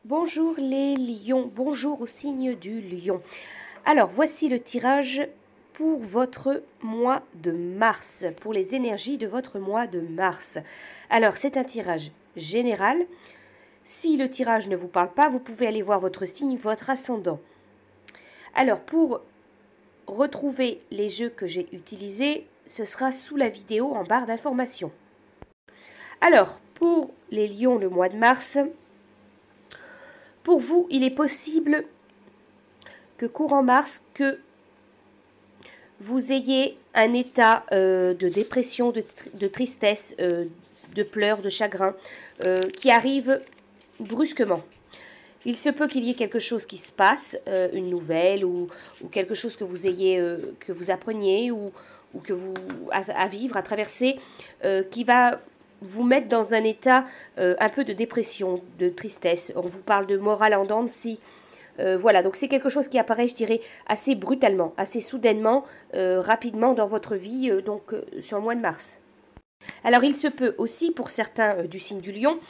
Bonjour les lions, bonjour au signe du lion. Alors voici le tirage pour votre mois de mars, pour les énergies de votre mois de mars. Alors c'est un tirage général. Si le tirage ne vous parle pas, vous pouvez aller voir votre signe, votre ascendant. Alors pour retrouver les jeux que j'ai utilisés, ce sera sous la vidéo en barre d'informations. Alors pour les lions le mois de mars, pour vous, il est possible que courant mars, que vous ayez un état de dépression, de tristesse, de pleurs, de chagrin, qui arrive brusquement. Il se peut qu'il y ait quelque chose qui se passe, une nouvelle ou quelque chose que vous ayez, que vous appreniez ou que vous à vivre, à traverser, qui va vous mettre dans un état un peu de dépression, de tristesse. On vous parle de morale en dents de scie. Voilà, donc c'est quelque chose qui apparaît, je dirais, assez brutalement, assez soudainement, rapidement dans votre vie, sur le mois de mars. Alors il se peut aussi, pour certains du signe du lion,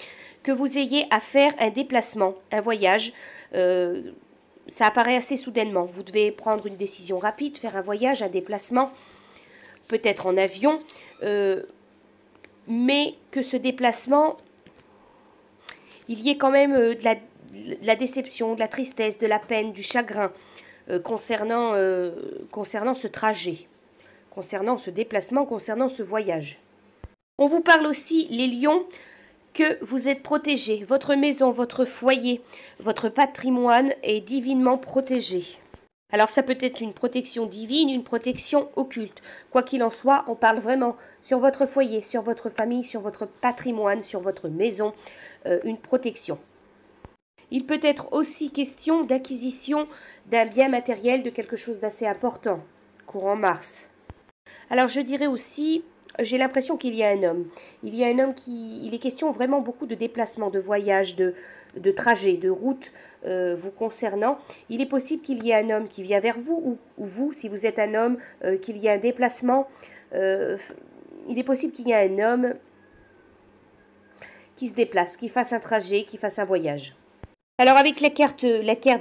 que vous ayez à faire un déplacement, un voyage. Ça apparaît assez soudainement. Vous devez prendre une décision rapide, faire un voyage, un déplacement, peut-être en avion, mais que ce déplacement, il y ait quand même de la déception, de la tristesse, de la peine, du chagrin concernant ce trajet, concernant ce déplacement, concernant ce voyage. On vous parle aussi, les lions, que vous êtes protégés. Votre maison, votre foyer, votre patrimoine est divinement protégé. Alors ça peut être une protection divine, une protection occulte. Quoi qu'il en soit, on parle vraiment sur votre foyer, sur votre famille, sur votre patrimoine, sur votre maison, une protection. Il peut être aussi question d'acquisition d'un bien matériel, de quelque chose d'assez important, courant mars. Alors je dirais aussi, j'ai l'impression qu'il y a un homme. Il y a un homme il est question vraiment beaucoup de déplacements, de voyages, de trajets, de routes vous concernant. Il est possible qu'il y ait un homme qui vient vers vous, ou vous, si vous êtes un homme, qu'il y ait un déplacement. Il est possible qu'il y ait un homme qui se déplace, qui fasse un trajet, qui fasse un voyage. Alors avec la carte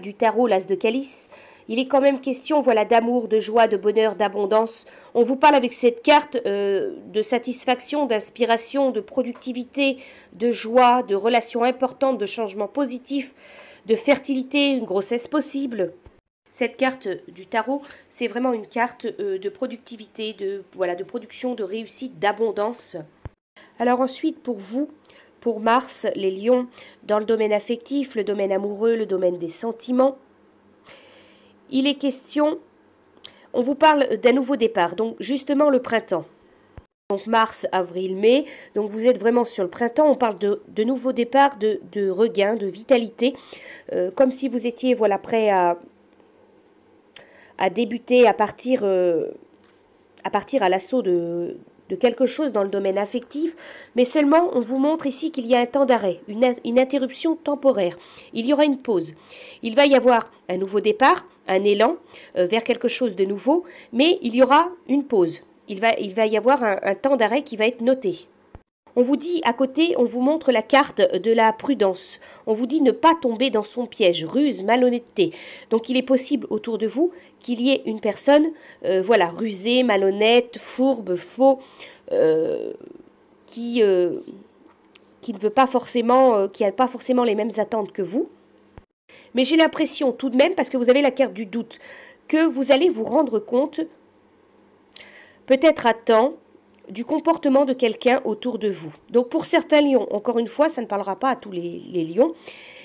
du tarot, l'As de Calice, il est quand même question, voilà, d'amour, de joie, de bonheur, d'abondance. On vous parle avec cette carte de satisfaction, d'inspiration, de productivité, de joie, de relations importantes, de changements positifs, de fertilité, une grossesse possible. Cette carte du tarot, c'est vraiment une carte de productivité, de production, de réussite, d'abondance. Alors ensuite, pour vous, pour Mars, les lions, dans le domaine affectif, le domaine amoureux, le domaine des sentiments, il est question, on vous parle d'un nouveau départ, donc justement le printemps. Donc mars, avril, mai, donc vous êtes vraiment sur le printemps, on parle de nouveau départ, de regain, de vitalité, comme si vous étiez prêt à débuter, à partir à l'assaut de quelque chose dans le domaine affectif, mais seulement on vous montre ici qu'il y a un temps d'arrêt, une interruption temporaire. Il y aura une pause. Il va y avoir un nouveau départ, un élan vers quelque chose de nouveau, mais il y aura une pause. Il va y avoir un temps d'arrêt qui va être noté. On vous dit à côté, on vous montre la carte de la prudence. On vous dit ne pas tomber dans son piège, ruse, malhonnêteté. Donc il est possible autour de vous qu'il y ait une personne, rusée, malhonnête, fourbe, faux, qui ne veut pas forcément, qui n'a pas forcément les mêmes attentes que vous. Mais j'ai l'impression tout de même, parce que vous avez la carte du doute, que vous allez vous rendre compte, peut-être à temps, du comportement de quelqu'un autour de vous. Donc pour certains lions, encore une fois, ça ne parlera pas à tous les lions,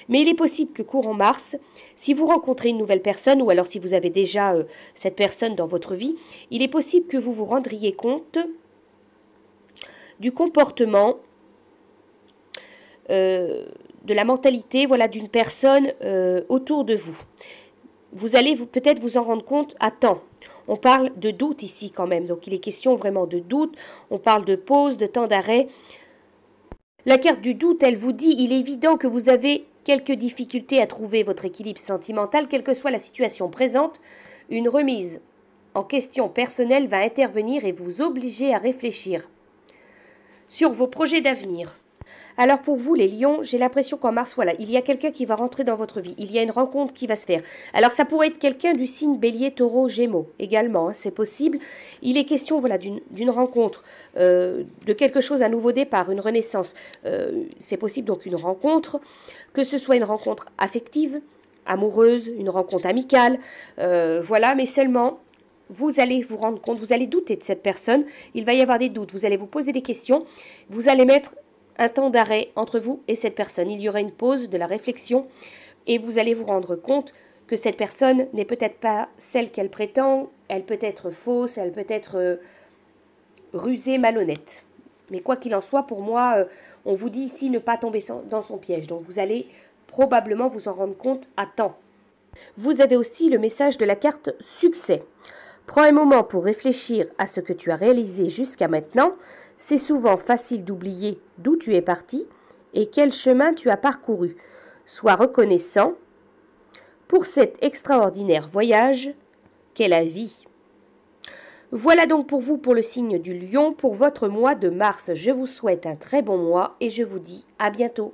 mais il est possible que courant mars, si vous rencontrez une nouvelle personne, ou alors si vous avez déjà cette personne dans votre vie, il est possible que vous vous rendriez compte du comportement, de la mentalité, d'une personne autour de vous. Vous allez peut-être vous en rendre compte à temps. On parle de doute ici quand même, donc il est question vraiment de doute, on parle de pause, de temps d'arrêt. La carte du doute, elle vous dit, il est évident que vous avez quelques difficultés à trouver votre équilibre sentimental, quelle que soit la situation présente, une remise en question personnelle va intervenir et vous obliger à réfléchir sur vos projets d'avenir. Alors pour vous les lions, j'ai l'impression qu'en mars, voilà, il y a quelqu'un qui va rentrer dans votre vie, il y a une rencontre qui va se faire. Alors ça pourrait être quelqu'un du signe bélier, taureau, gémeaux également, hein, c'est possible. Il est question voilà, d'une rencontre, de quelque chose, un nouveau départ, une renaissance. C'est possible donc une rencontre, que ce soit une rencontre affective, amoureuse, une rencontre amicale, voilà, mais seulement vous allez vous rendre compte, vous allez douter de cette personne, il va y avoir des doutes, vous allez vous poser des questions, vous allez mettre un temps d'arrêt entre vous et cette personne. Il y aura une pause de la réflexion et vous allez vous rendre compte que cette personne n'est peut-être pas celle qu'elle prétend, elle peut être fausse, elle peut être rusée, malhonnête. Mais quoi qu'il en soit, pour moi, on vous dit ici ne pas tomber dans son piège. Donc vous allez probablement vous en rendre compte à temps. Vous avez aussi le message de la carte succès. Prends un moment pour réfléchir à ce que tu as réalisé jusqu'à maintenant. C'est souvent facile d'oublier d'où tu es parti et quel chemin tu as parcouru. Sois reconnaissant pour cet extraordinaire voyage qu'est la vie. Voilà donc pour vous pour le signe du lion, pour votre mois de mars. Je vous souhaite un très bon mois et je vous dis à bientôt.